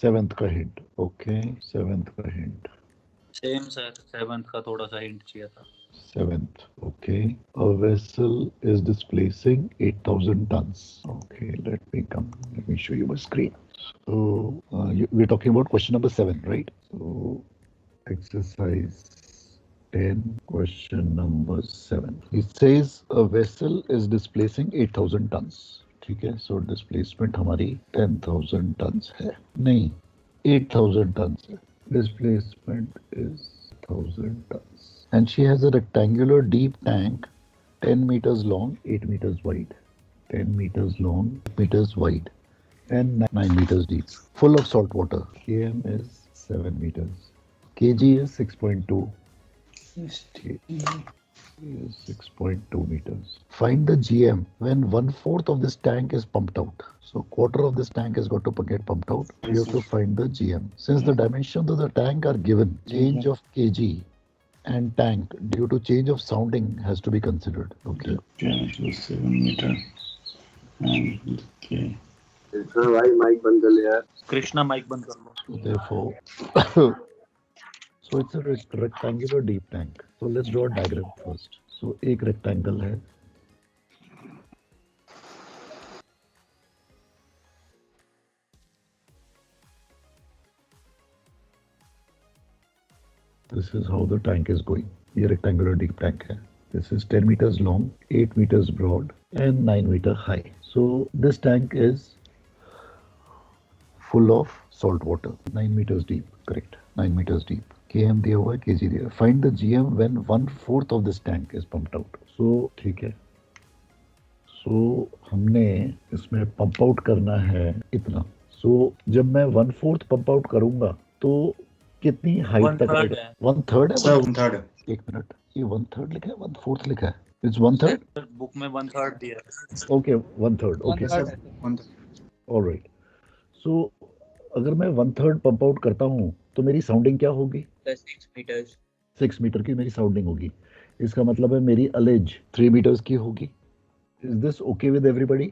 Seventh का hint. Okay, seventh का hint. Same sir, seventh का थोड़ा सा हिंट चाहिए था. Seventh. Okay. A vessel is displacing 8,000 tons. Okay, let me show you my screen. So, we're talking about question number 7, right? So, exercise 10, question number 7. It says a vessel is displacing 8,000 tons. ठीक है, so displacement हमारी 10,000 tons है. नहीं, 8,000 tons है. Displacement is 1,000 tons. And she has a rectangular deep tank 10 meters long, 8 meters wide. 10 meters long, 8 meters wide, and 9 meters deep. Full of salt water. km is 7 meters. kg is 6.2. Is 6.2 meters. Find the GM when 1/4 of this tank is pumped out. So quarter of this tank has got to get pumped out. You have to find the GM. Since the dimensions of the tank are given, change of kg and tank due to change of sounding has to be considered. Okay. Okay, 7 meter. And okay. भाई mic बंद कर ले यार. Krishna mic बंद कर लो. So therefore, so it's a rectangular deep tank. So let's draw a diagram first. So एक rectangle है. This is how the tank is going. ये rectangular deep tank है. This is 10 meters long, 8 meters broad, and 9 meter high. So this tank is full of salt water. 9 meters deep. Correct. 9 meters deep. km दिया हुआ है, kg दिया है. Find the GM when 1/4 of this tank is pumped out. So ठीक है. So हमने इसमें pump out करना है इतना. So जब मैं 1/4 पंप आउट करूंगा तो कितनी हाइट तक One-third आएगा? है. 1/3 है. So 1/3. एक मिनट, ये 1/3 लिखा है, 1/4 लिखा है. It's 1/3. सर बुक में 1/3 दिया है. Okay, 1/3. Okay. All right. So अगर मैं 1/3 पंप आउट करता हूँ तो मेरी साउंडिंग क्या होगी? 6 meters. 6 मीटर की मेरी साउंडिंग होगी. इसका मतलब है मेरी अलेज 3 मीटर्स की होगी. Is this okay with everybody?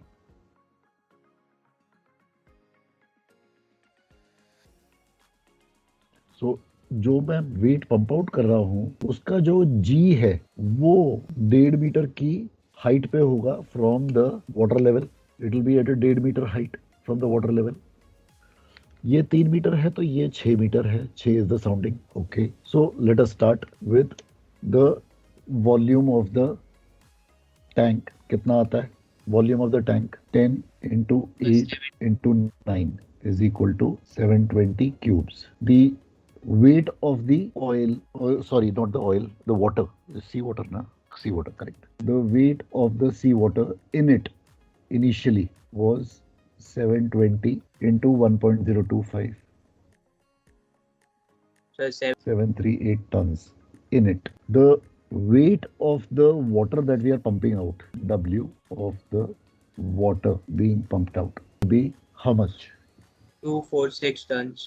So जो मैं वेट पंप आउट कर रहा हूँ उसका जो G है वो 1.5 मीटर की हाइट पे होगा from the water level. It will be at a 1.5 metre height from the water level. ये 3 मीटर है तो ये 6 मीटर है. 6 is the sounding. Okay, so let us start with the volume of the tank. कितना आता है volume of the tank? 10 into 8 into 9 is equal to 720 cubes. The weight of the oil, sorry, not the oil, the water, the sea water, na? Sea water, correct. The weight of the sea water in it initially was 720 into 1.025. So 738 tons in it. The weight of the water that we are pumping out, W of the water being pumped out, will be how much? 246 tons.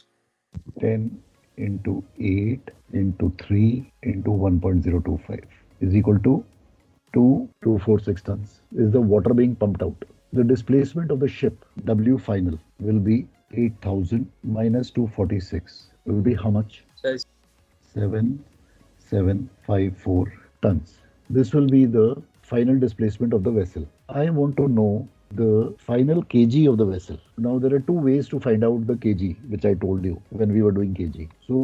10 into 8 into 3 into 1.025 is equal to 246 tons. Is the water being pumped out. The displacement of the ship, W final, will be 8,000 minus 246 will be how much? So 7,754 tons. This will be the final displacement of the vessel. I want to know the final kg of the vessel. Now there are two ways to find out the kg, which I told you when we were doing kg. So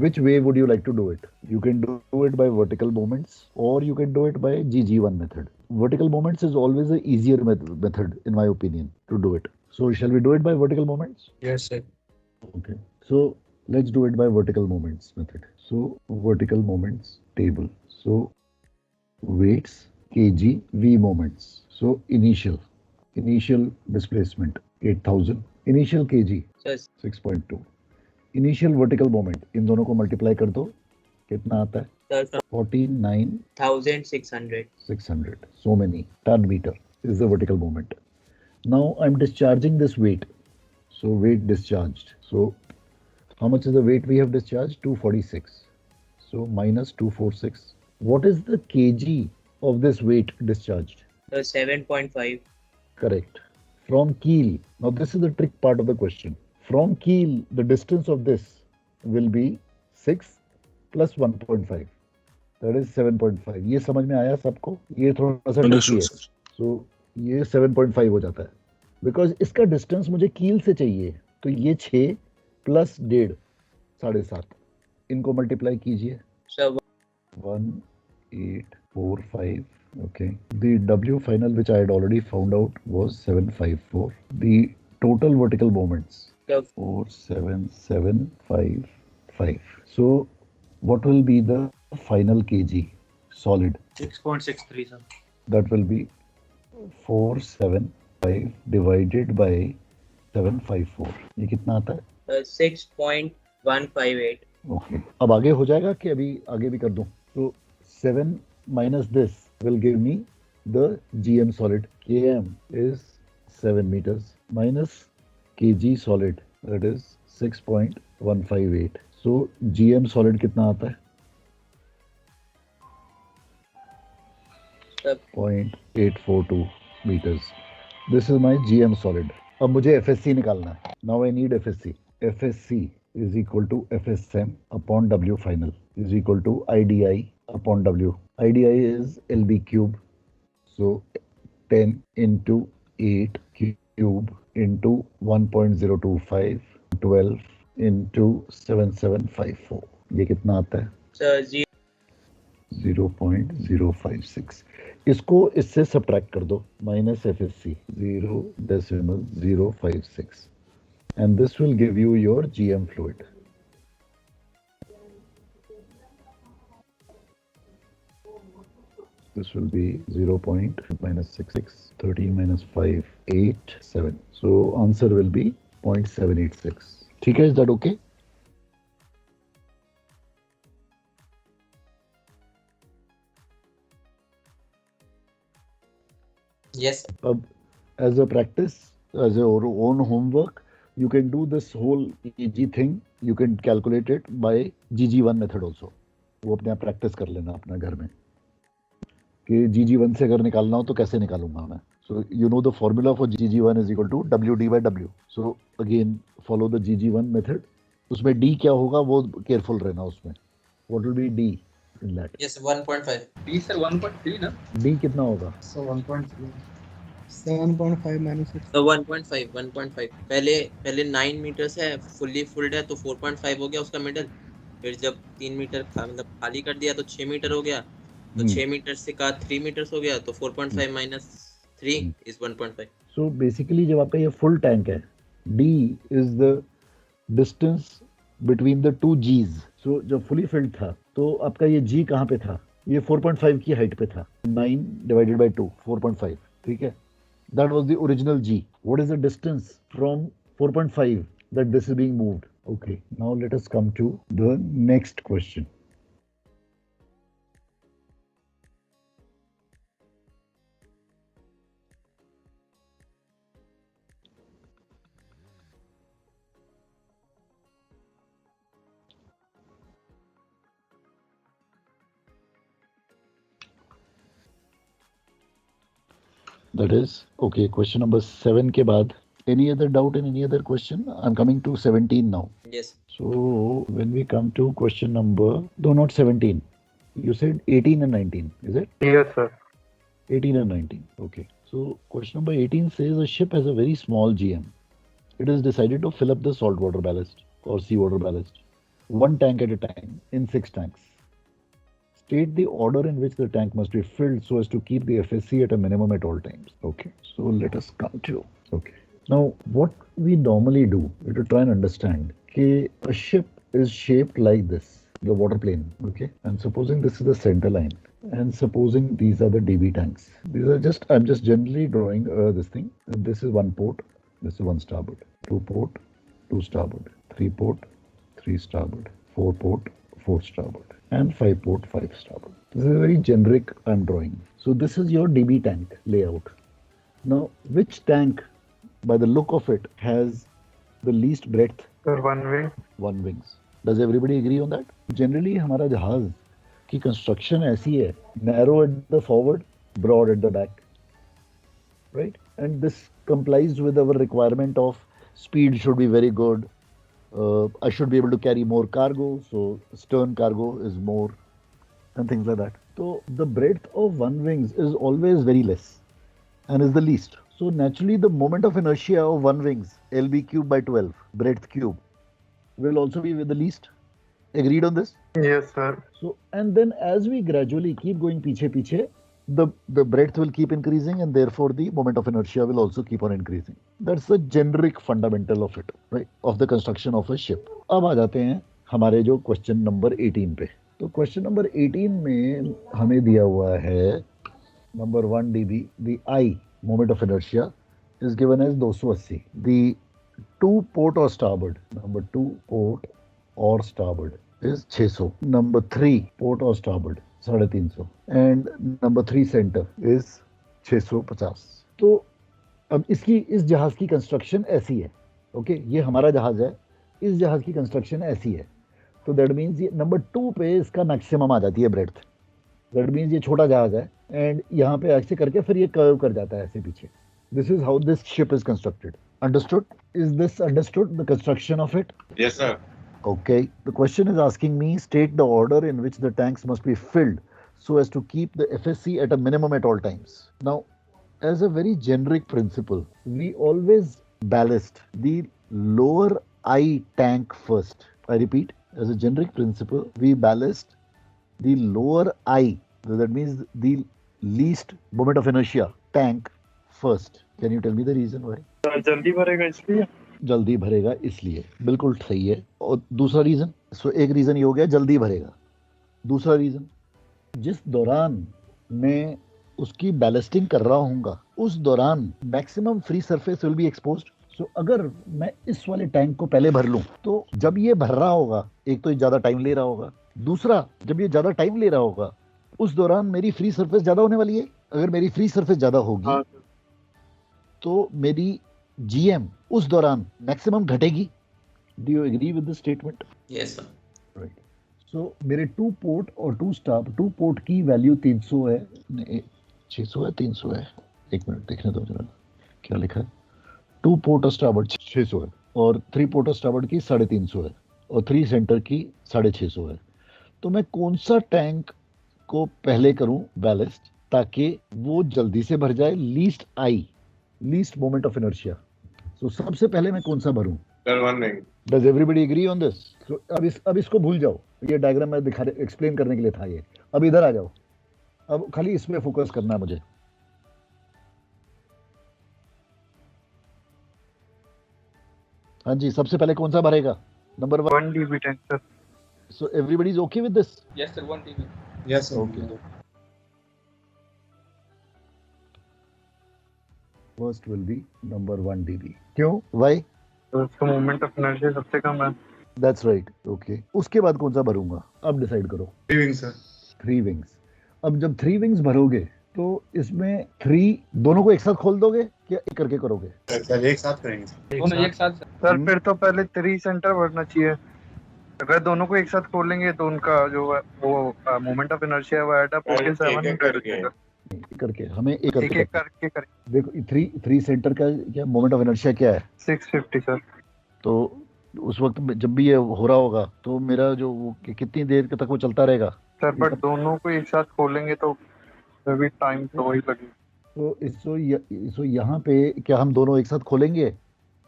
which way would you like to do it? You can do it by vertical moments or you can do it by GG1 method. Vertical moments is always the easier method in my opinion to do it. So shall we do it by vertical moments? yes sir. Okay. So let's do it by vertical moments method. So vertical moments table. So weights kg v moments. So initial displacement 8,000. Initial kg So 6.2. Initial vertical moment इन दोनों को multiply कर दो कितना आता है? sir, 49,600. 1600. So many ton meter is the vertical moment. Now I'm discharging this weight. So weight discharged. So how much is the weight we have discharged? 246. So minus 246. What is the kg of this weight discharged? So 7.5. Correct. From keel. Now this is the trick part of the question. From keel, the distance of this will be 6 plus 1.5. That is 7.5. ये समझ में आया सबको? ये थोड़ा सा टक्की Understood, है. sir. So ये 7.5 हो जाता है. बिकॉज इसका डिस्टेंस मुझे कील से चाहिए, तो ये 6 प्लस 1.5 7.5 इनको मल्टीप्लाई कीजिए. Sir, 1845. Okay, the W final which I had already found out was 754. The total vertical moments sir, 47755. So what will be the final kg solid? 6.63 sir. That will be 475 divided by 754. ये कितना आता है? 6.158. Okay, अब आगे हो जाएगा कि अभी आगे भी कर दूं? तो 7 minus this will give me the GM solid. KM is 7 meters minus kg solid, that is 6.158. So GM solid कितना आता है? Sir, 0.842 meters. This is my GM solid. अब मुझे FSC निकालना है. Now I need FSC. FSC is equal to FSM upon W final is equal to IDI upon W. IDI is LB cube. So 10 into 8 cube into 1.025 12 into 7754. ये कितना आता है? sir, 0.056. इसको इससे सब्ट्रैक्ट कर दो. Minus FSC 0.056 and this will give you your GM fluid. This will be 0. minus 66 13 minus 5 8 7. So answer will be 0.786. ठीक है, is that okay? yes, sir. अब as a practice, as your own homework, you can do this whole EG thing. You can calculate it by GG1 method also. वो अपने आप practice कर लेना अपना घर में कि GG1 से अगर निकालना हो तो कैसे निकालूंगा मैं. So you know the formula for GG1 is equal to WD by W. So again follow the GG1 method. उसमें D क्या होगा वो careful रहना उसमें. What will be D in that? Yes, 1.5. D sir 1.3 ना. D कितना होगा? So 1.3. 7.5 minus 6. तो 1.5 पहले 9 मीटर है, फुल्ली फुल्ड है तो 4.5 हो गया उसका मिडल. फिर जब 3 मीटर मतलब खाली कर दिया तो 6 मीटर हो गया. तो 6 मीटर से का 3 मीटर हो गया तो 4.5 minus 3 is 1.5. So basically जब आपका ये full tank है, D is the distance between the two G's. So जब fully filled था तो आपका ये G कहाँ पे था? ये 4.5 की हाइट पे था. 9 divided by 2 4.5. ठीक है? That was the original G. What is the distance from 4.5 that this is being moved? Okay, now let us come to the next question. That is okay. Question number 7 के बाद. Any other doubt in any other question? I'm coming to 17 now. Yes. So when we come to question number, no, not 17. You said 18 and 19, is it? Yes, sir. 18 and 19. Okay. So question number 18 says a ship has a very small GM. It is decided to fill up the saltwater ballast or seawater ballast, one tank at a time in 6 tanks. State the order in which the tank must be filled so as to keep the FSC at a minimum at all times. Okay. So let us come to. Okay. Now, what we normally do is to try and understand that a ship is shaped like this, the water plane, okay? And supposing this is the center line, and supposing these are the DB tanks. These are just, I'm just generally drawing this thing. This is one port, this is one starboard, 2 port, 2 starboard, 3 port, 3 starboard, 4 port, 4 starboard, and 5 port, 5 starboard. This is a very generic I'm drawing. So this is your DB tank layout. Now, which tank, by the look of it, has the least breadth? Sir, one way. One wings. Does everybody agree on that? Generally, हमारा जहाज की construction ऐसी है, narrow at the forward, broad at the back, right? And this complies with our requirement of speed should be very good. I should be able to carry more cargo, so stern cargo is more, and things like that. So the breadth of one wings is always very less and is the least. So naturally the moment of inertia of one wings, LB cube by 12, breadth cube, will also be with the least. Agreed on this? Yes, sir. So, and then as we gradually keep going piche, the breadth will keep increasing, and therefore the moment of inertia will also keep on increasing. That's the generic fundamental of it, right? Of the construction of a ship. अब आ जाते हैं हमारे जो question number 18 पे. तो question number 18 में हमें दिया हुआ है number 1 dB, the I moment of inertia is given as 280. The 2 port or starboard, number 2 port or starboard is 600. Number 3 port or starboard 350, and number 3 center is 650. तो अब इस जहाज की कंस्ट्रक्शन ऐसी है. ओके, ये हमारा जहाज है, इस जहाज की कंस्ट्रक्शन ऐसी है. तो दैट मीन्स ये नंबर 2 पे इसका मैक्सिमम आ जाती है ब्रेड्थ. दैट मीन्स ये छोटा जहाज है, एंड यहाँ पे ऐसे करके फिर ये कर्व कर जाता है ऐसे पीछे. This is how this ship is constructed. Understood? Is this understood, the construction of it? Yes, sir. Okay. The question is asking me, state the order in which the tanks must be filled so as to keep the FSC at a minimum at all times. Now, as a very generic principle, we always ballast the lower I tank first. I repeat, as a generic principle, we ballast the lower I, that means the least moment of inertia tank first. Can you tell me the reason why? जल्दी भरेगा इसलिए. जल्दी भरेगा इसलिए, बिल्कुल सही है. और दूसरा रीजन, सो एक रीजन ये हो गया जल्दी भरेगा. दूसरा रीजन, जिस दौरान मैं उसकी बैलेस्टिंग कर रहा हूँगा उस दौरान maximum free surface will be exposed. So अगर मैं इस वाले टैंक को पहले भर लूँ तो जब ये भर रहा होगा, एक तो ये ज़्यादा टाइम ले रहा होगा, दूसरा जब ये ज़्यादा टाइम ले रहा होगा उस दौरान मेरी फ्री सरफेस ज़्यादा होने वाली है. अगर मेरी फ्री सरफेस ज़्यादा होगी तो मेरी GM उस दौरान मैक्सिमम घटेगी. Do you agree with this statement? Yes sir. Right. So मेरे 2 पोर्ट और 2 स्टाफ, 2 पोर्ट की वैल्यू 300 है, 600 है, 300 है. एक मिनट देखने दो जरा क्या लिखा है. 2 पोर्ट और स्टार्बोर्ड 600 है, और 3 पोर्ट और स्टार्बोर्ड की 350 है, और 3 सेंटर की 650 है. तो मैं कौन सा टैंक को पहले करूं बैलेस्ट ताकि वो जल्दी से भर जाए, लीस्ट मोमेंट ऑफ इनर्शिया. सो सबसे पहले मैं कौन सा भरूं? Sir, one wing. Does everybody agree on this? अब इसको भूल जाओ, ये डायग्राम मैं एक्सप्लेन करने के लिए था ये. अब इधर आ जाओ, अब खाली इसमें फोकस करना है मुझे. हाँ जी, सबसे पहले कौन सा भरेगा? Number 1 dB tank, sir. So everybody is okay with this? Yes, sir. 1 TB. Yes, sir. Okay. First will be number 1 dB. क्यों? Why? तो उसका मोमेंट ऑफ इनर्शिया सबसे कम है. That's right. Okay. उसके बाद कौन सा भरूंगा? अब डिसाइड करो. 3 wings, sir. 3 wings. अब जब 3 wings भरोगे तो इसमें 3 दोनों को एक साथ खोल दोगे क्या एक करके करोगे? Sir, एक साथ करेंगे. दोनों एक साथ sir. सर फिर तो पहले 3 सेंटर भरना चाहिए. अगर दोनों को एक साथ खोलेंगे तो उनका जो है वो मोमेंट ऑफ इनर्शिया वो ऐड अप होके 700 एक करके हमें एक करके एक करके करें. देखो 3 सेंटर का क्या मोमेंट ऑफ इनर्शिया क्या है? 650 सर. तो उस वक्त जब भी ये हो रहा होगा तो मेरा जो कितनी देर तक वो चलता रहेगा? सर बट दोनों को एक साथ खोलेंगे तो अभी टाइम तो वही लगेगा. तो यहाँ पे क्या हम दोनों एक साथ खोलेंगे?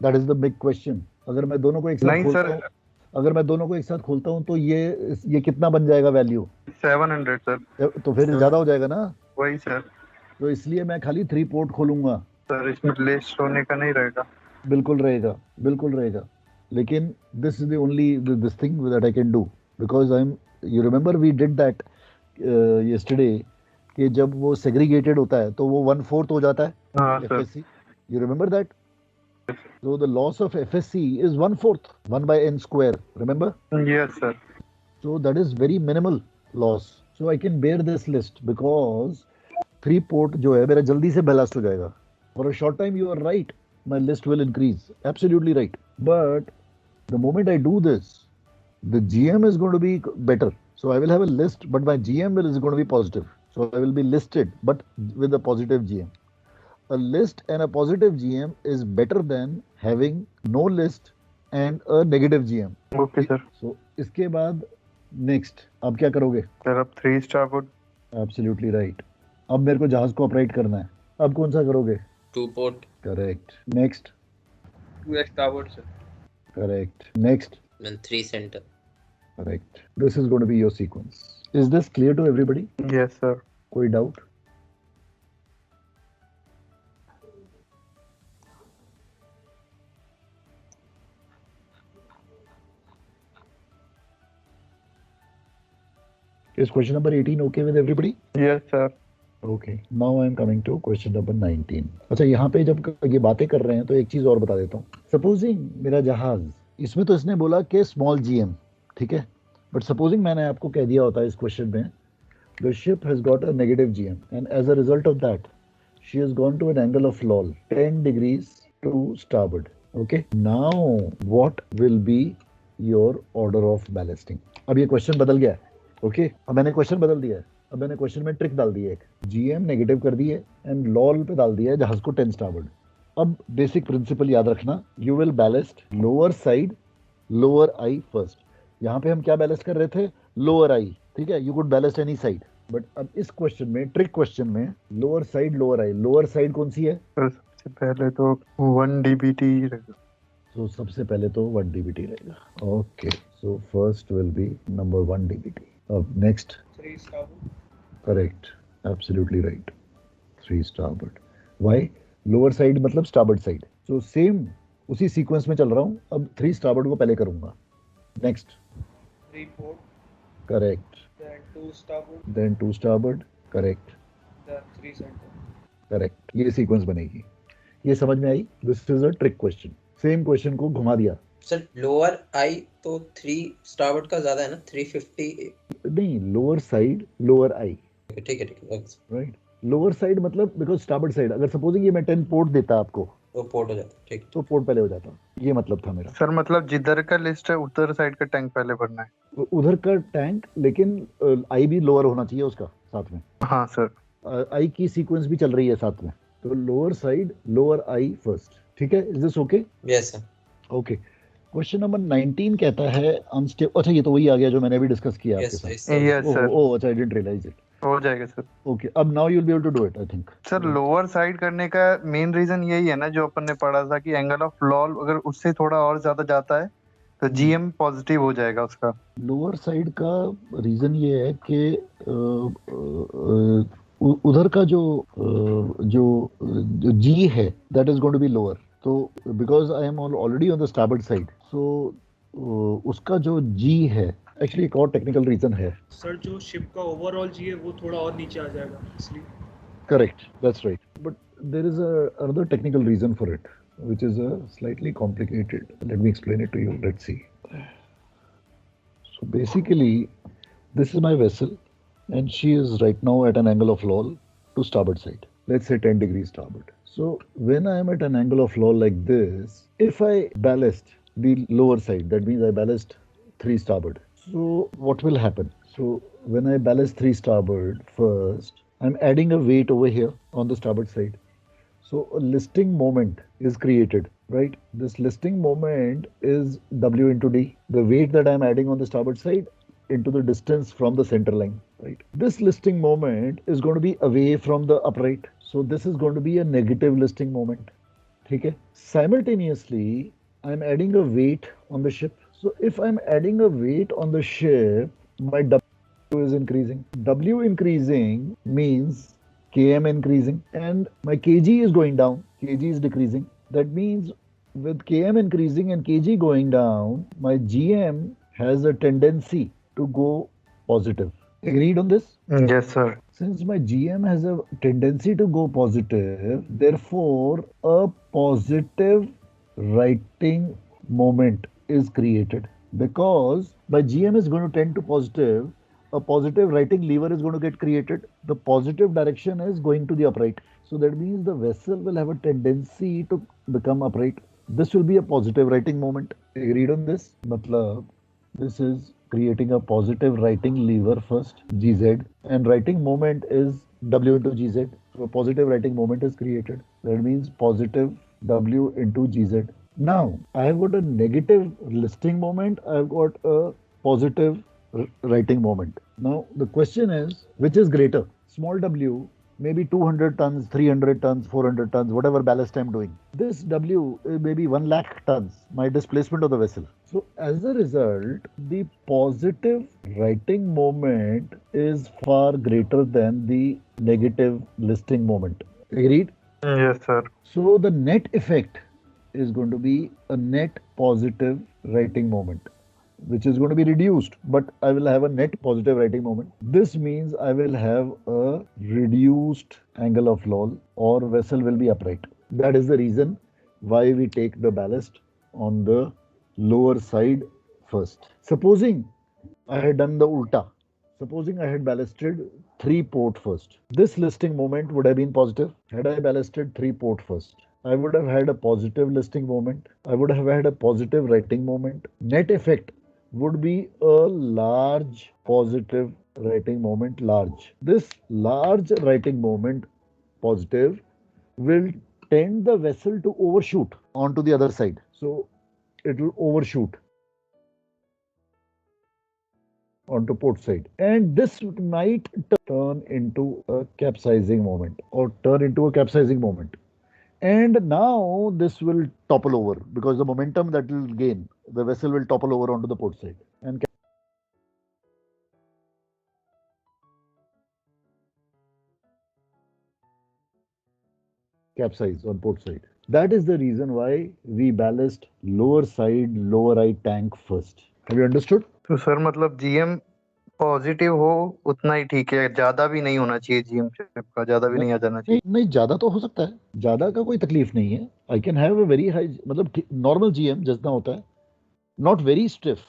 That is the big question. अगर मैं दोनों को एक साथ खोलता हूँ, अगर मैं दोनों को एक साथ खोलता हूँ तो ये कितना बन जाएगा वैल्यू? 700 सर. तो फिर ज्यादा हो जाएगा ना. वही सर. तो इसलिए मैं खाली 3 पोर्ट खोलूंगा. सर इसमें लिस्ट होने का नहीं रहेगा. बिल्कुल रहेगा, बिल्कुल रहेगा. लेकिन this is the only this thing that I can do because I am, you remember we did that yesterday कि जब वो सेग्रीगेटेड होता है तो वो 1/4 हो जाता है. हाँ sir. FSC, you remember that? So the loss of FSC is 1/4, 1/n square. Remember? Yes sir. So that is very minimal loss. So I can bear this list because 3 port जो है मेरा जल्दी से बैलास्ट हो जाएगा. For a short time you are right, my list will increase. Absolutely right. But the moment I do this, the GM is going to be better. So I will have a list, but my GM is going to be positive. So I will be listed, but with a positive GM. a list and a positive GM is better than having no list and a negative GM. Okay sir. So इसके बाद next अब क्या करोगे? Sir अब 3 starboard। Absolutely right. अब मेरे को जहाज को ऑपरेट करना है, अब कौन सा करोगे? 2 port, Correct. Next. 2 starboard sir. Correct. Next. then 3 center. Correct. This is going to be your sequence. Is this clear to everybody? Yes sir. कोई doubt? Is question number 18 okay with everybody? Yes sir. Okay. Now I am coming to question number 19. अच्छा, यहाँ पे जब ये बातें कर रहे हैं तो एक चीज और बता देता हूँ. Supposing मेरा जहाज, इसमें तो इसने बोला कि small GM, ठीक है? But supposing मैंने आपको कह दिया होता है इस क्वेश्चन में, the ship has got a negative GM and as a result of that, she has gone to an angle of lol 10 degrees to starboard. Okay. Now what will be your order of ballasting? अब ये question बदल गया है. Okay, अब मैंने question बदल दिया है. अब मैंने क्वेश्चन में ट्रिक डाल दी है, एक जीएम नेगेटिव कर दी है एंड लॉल पे डाल दिया है जहाज को 10 स्टारबोर्ड. अब बेसिक प्रिंसिपल याद रखना, you will ballast lower side lower I first. यहाँ पे हम क्या बैलेस्ट कर रहे थे? लोअर आई, ठीक है. You could ballast any side, but अब इस क्वेश्चन में, ट्रिक क्वेश्चन में, लोअर साइड लोअर आई, लोअर साइड कौन सी है? सर सबसे पहले तो 1 dBT रहेगा। तो सबसे पहले तो 1 dBT रहेगा. Okay, so first will be number 1 dBT. अब next 3 starboard. Correct, absolutely right. 3 starboard. Why? Lower side मतलब स्टारबोर्ड साइड. सो सेम उसी सीक्वेंस में चल रहा हूँ. अब 3 स्टारबोर्ड को पहले करूंगा. Next 3 port. Correct, Then 2 starboard. Then 2 starboard. Correct, Then 3 center. Correct. ये सीक्वेंस बनेगी. ये समझ में आई? This is a trick question. Same question को घुमा दिया. सर लोअर आई तो 3 starboard का ज्यादा है ना, 350. नहीं, लोअर साइड लोअर आई, ठीक है okay. राइट. लोअर साइड मतलब बिकॉज स्टारबोर्ड साइड. अगर सपोजिंग ये मैं 10 पोर्ट देता आपको वो पोर्ट हो जाता है, ठीक. तो पोर्ट पहले हो जाता. ये मतलब था मेरा. सर मतलब जिधर का लिस्ट है उधर साइड का टैंक पहले भरना है। उधर का टैंक, लेकिन आई भी लोअर होना चाहिए उसका साथ में. हाँ सर। आई की सीक्वेंस भी चल रही है साथ में. तो लोअर साइड लोअर आई फर्स्ट. ठीक है, is this okay? Yes sir. Okay. Question number 19 कहता है अनस्टेबल. अच्छा, ये तो वही आ गया जो मैंने भी डिस्कस किया आपके यस साथ. यस सर, ओह, अच्छा, आई डिडंट रियलाइज इट. हो जाएगा सर। ओके, अब now you will be able to do it, I think. Sir lower side करने का मेन रीजन यही है ना, जो अपन ने पढ़ा था कि एंगल ऑफ लॉल अगर उससे थोड़ा और ज्यादा जाता है तो जीएम पॉजिटिव हो जाएगा उसका. लोअर साइड का रीजन ये है कि उधर का जो जी है that is going to be lower. तो because I am already on the starboard side, so उसका जो जी है, एक्चुअली एक और टेक्निकल रीजन है. सर जो शिप का ओवरऑल जी है वो थोड़ा और नीचे आ जाएगा इसलिए. Correct, that's right. But there is another technical reason for it, which is slightly complicated. Let me explain it to you. Let's see. So basically, this is my vessel, and she is right now at an angle of lol to starboard side. Let's say 10 degrees starboard. So when I am at an angle of lol like this, if I ballast the lower side, that means I ballast 3 starboard. So what will happen? So when I ballast 3 starboard first, I'm adding a weight over here on the starboard side. So a listing moment is created, right? This listing moment is W into D, the weight that I'm adding on the starboard side into the distance from the center line, right? This listing moment is going to be away from the upright. So this is going to be a negative listing moment. Okay? Simultaneously, I'm adding a weight on the ship. So if I'm adding a weight on the ship, my W is increasing. W increasing means km increasing, and my kg is going down. Kg is decreasing. That means with km increasing and kg going down, my gm has a tendency to go positive. Agreed on this? Yes sir. Since my gm has a tendency to go positive, therefore a positive writing moment is created. Because my gm is going to tend to positive, a positive writing lever is going to get created. The positive direction is going to the upright. So that means the vessel will have a tendency to become upright. This will be a positive writing moment. Agreed on this? Matlab, this is creating a positive writing lever first, GZ, and writing moment is W into GZ. So a positive writing moment is created. That means positive W into GZ. Now I have got a negative listing moment. I have got a positive writing moment. Now the question is, which is greater? Small W, maybe 200 tons, 300 tons, 400 tons, whatever ballast I'm doing. This W may be 1 lakh tons, my displacement of the vessel. So as a result, the positive writing moment is far greater than the negative listing moment. Agreed? Yes, sir. So the net effect is going to be a net positive writing moment, which is going to be reduced, but I will have a net positive writing moment. This means I will have a reduced angle of loll, or vessel will be upright. That is the reason why we take the ballast on the lower side first. Supposing I had done the ulta. Supposing I had ballasted 3 port first. This listing moment would have been positive. Had I ballasted 3 port first, I would have had a positive listing moment. I would have had a positive writing moment. Net effect would be a large positive writing moment, large. This large writing moment, positive, will tend the vessel to overshoot onto the other side. So it will overshoot onto port side, and this might turn into a capsizing moment, or turn into a capsizing moment. And now this will topple over, because the momentum that will gain, the vessel will topple over onto the port side and capsize on port side. That is the reason why we ballast lower side, lower right tank first. Have you understood? तो sir मतलब GM positive हो उतना ही ठीक है, ज्यादा भी नहीं होना चाहिए GM शिप का, ज्यादा भी नहीं आ जाना चाहिए। नहीं, ज्यादा तो हो सकता है, ज्यादा का कोई तकलीफ नहीं है। I can have a very high, मतलब नॉर्मल GM जितना होता है, not very stiff.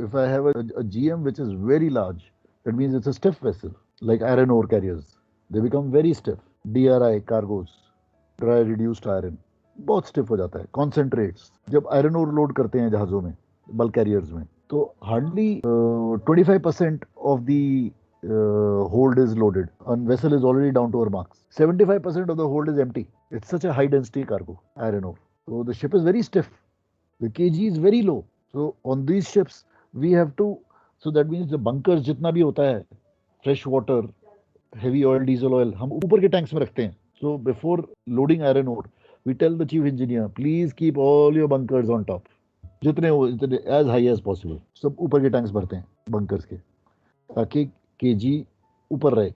If I have a GM which is very large, that means it's a stiff vessel, like iron ore carriers. They become very stiff. DRI cargoes, dry reduced iron, बहुत stiff हो जाता है. Concentrates, जब iron ore load करते हैं जहाजों में, bulk carriers में, तो hardly 25% of the hold is loaded, and vessel is already down to her marks. 75% of the hold is empty. It's such a high density cargo, iron ore. So the ship is very stiff. The kg is very low. So on these ships we have to, so that means the bunkers जितना भी होता है, fresh water, heavy oil, diesel oil, हम ऊपर के tanks में रखते हैं. So before loading iron ore, we tell the chief engineer, please keep all your bunkers on top. जितने as high as possible. सब ऊपर के tanks भरते हैं bunkers के, ताकि kg ऊपर रहे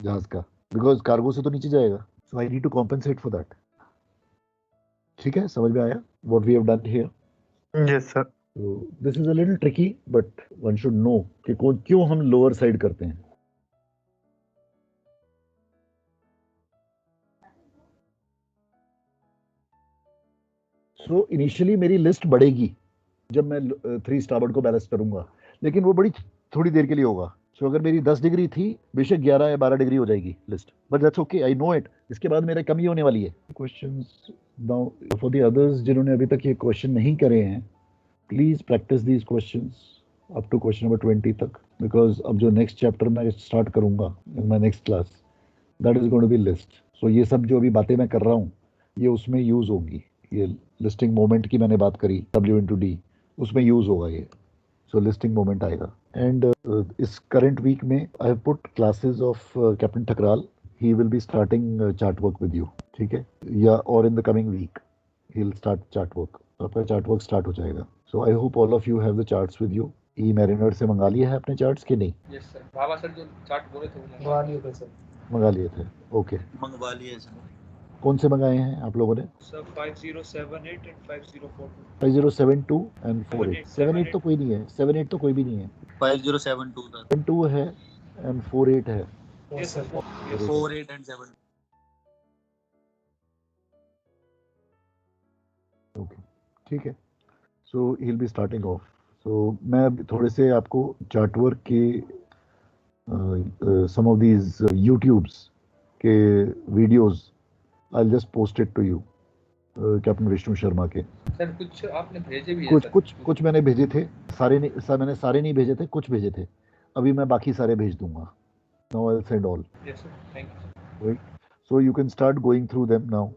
जहाज का, because cargo से तो नीचे जाएगा. So I need to compensate for that. ठीक है, समझ में आया what we have done here? Yes sir. So this is a little tricky, but one should know कि क्यों हम lower side करते हैं. So initially मेरी लिस्ट बढ़ेगी जब मैं 3 स्टारबोर्ड को बैलेंस करूंगा, लेकिन वो बड़ी थोड़ी देर के लिए होगा. So अगर मेरी 10 डिग्री थी, बेशक 11 या 12 डिग्री हो जाएगी list, but that's okay, I know it. इसके बाद मेरा कमी होने वाली है. Questions now for the others जिन्होंने अभी तक ये क्वेश्चन नहीं करे हैं, please practice these questions up to question number 20 तक, बिकॉज अब जो नेक्स्ट चैप्टर मैं स्टार्ट करूंगा in my next class, that is going to be list. So ये सब जो अभी बातें मैं कर रहा हूँ, ये उसमें यूज होंगी. ये लिस्टिंग मोमेंट की मैंने बात करी, W into D, उसमें यूज होगा ये. सो लिस्टिंग मोमेंट आएगा. एंड इस करंट वीक में I have put classes of captain Thakral. He will be starting chart work with you, ठीक है, या और in the coming week he will start chart work. आपका चार्ट वर्क स्टार्ट हो जाएगा. So I hope all of you have the charts with you. E mariner से मंगा लिया है अपने चार्ट्स के नहीं? यस सर, बाबा सर जो चार्ट बोले थे वो मंगवा लिए थे सर. मंगा लिए थे, ओके. मंगवा लिए सर. कौन से मंगाए हैं आप लोगों ने? Sir 5078 and 5042. 5072 एंड 48. 78 तो कोई नहीं है, 78 तो कोई भी नहीं है. 5072 सर. 72 है एंड 48 है. Yes sir. 48 and 7. ओके, ठीक है. So he will be starting off. So मैं थोड़े से आपको चार्ट वर्क के सम ऑफ दीज यूट्यूब्स के videos I'll just post it to you, captain Vishnu Sharma के. सर कुछ आपने भेजे भी कुछ है कुछ कुछ मैंने भेजे थे, सारे नहीं, मैंने सारे नहीं भेजे थे, कुछ भेजे थे. अभी मैं बाकी सारे भेज दूंगा. Now I'll send all. Yes, sir. Thank you. Right? So you can start going through them now,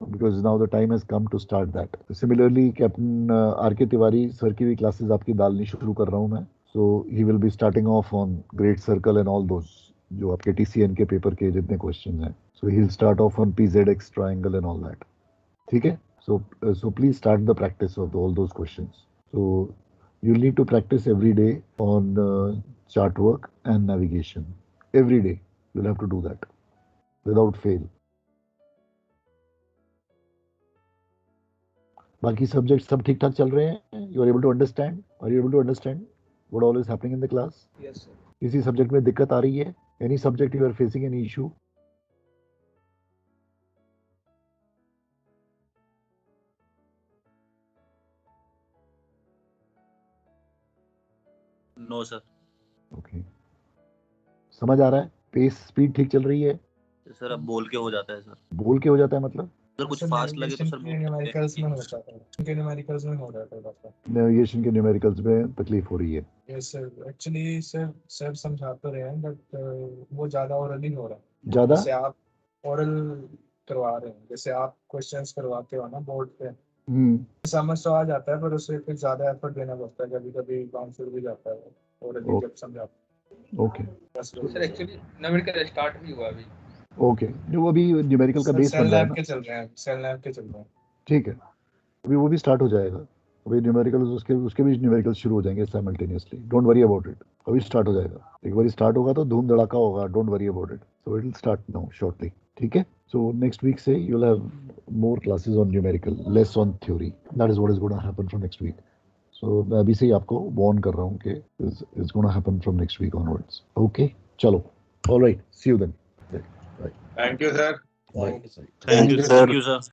because now the time has come to start that. Similarly, Captain R.K. Tiwari sir की भी classes आपकी डालनी शुरू कर रहा हूँ मैं. So he will be starting off on Great Circle and all those जो आपके TCN के पेपर के जितने questions हैं. So he'll start off on PZX triangle and all that. ठीक है? So please start the practice of all those questions. So you'll need to practice every day on chart work and navigation. Every day you'll have to do that without fail. बाकी subject सब ठीक ठाक चल रहे हैं? You are able to understand? Are you able to understand what all is happening in the class? Yes, sir. किसी subject में दिक्कत आ रही है? Any subject you are facing any issue? No sir. Okay. समझ आ रहा है? पेस स्पीड ठीक चल रही है? सर अब बोल के हो जाता है सर. बोल के हो जाता है मतलब? सर कुछ फास्ट लगे तो सर बोल न्यूमेरिकल्स में होता है, के न्यूमेरिकल्स में हो जाता है डॉक्टर. नेविगेशन के न्यूमेरिकल्स में तकलीफ हो रही है. यस सर, एक्चुअली सर समझा तो रहे हैं बट वो ज़्यादा ओरली हो रहा है. ज़्यादा? जैसे आप ओरल करवा रहे हैं, जैसे आप क्वेश्चंस करवाते हो ना बोर्ड पे, समझ तो आ जाता है पर उससे कुछ ज़्यादा एफर्ट देना पड़ता है, कभी कभी बाउंस भी जाता है ओरली जब समझाते हैं. Okay. Sir actually numerical start भी हुआ अभी. ओके. जो अभी न्यूमेरिकल का बेस बन रहा है ना? के चल रहे हैं, सेल लैब के चल रहे हैं. ठीक है. अभी वो भी स्टार्ट हो जाएगा. अभी न्यूमेरिकल उसके भी न्यूमेरिकल शुरू हो जाएंगे simultaneously. Don't worry about it. अभी स्टार्ट हो जाएगा. एक बार स्टार्ट होगा तो धूम धड़ाका होगा. Don't worry about it. So it will start now shortly. ठीक है. सो नेक्स्ट वीक से you will have more classes on numerical, less on theory. That is what is gonna happen from next week. So मैं अभी से ही आपको warn कर रहा हूँ कि it's gonna happen from next week onwards. Okay, चलो. Alright, see you then. Thank you, sir. Bye. Thank you sir.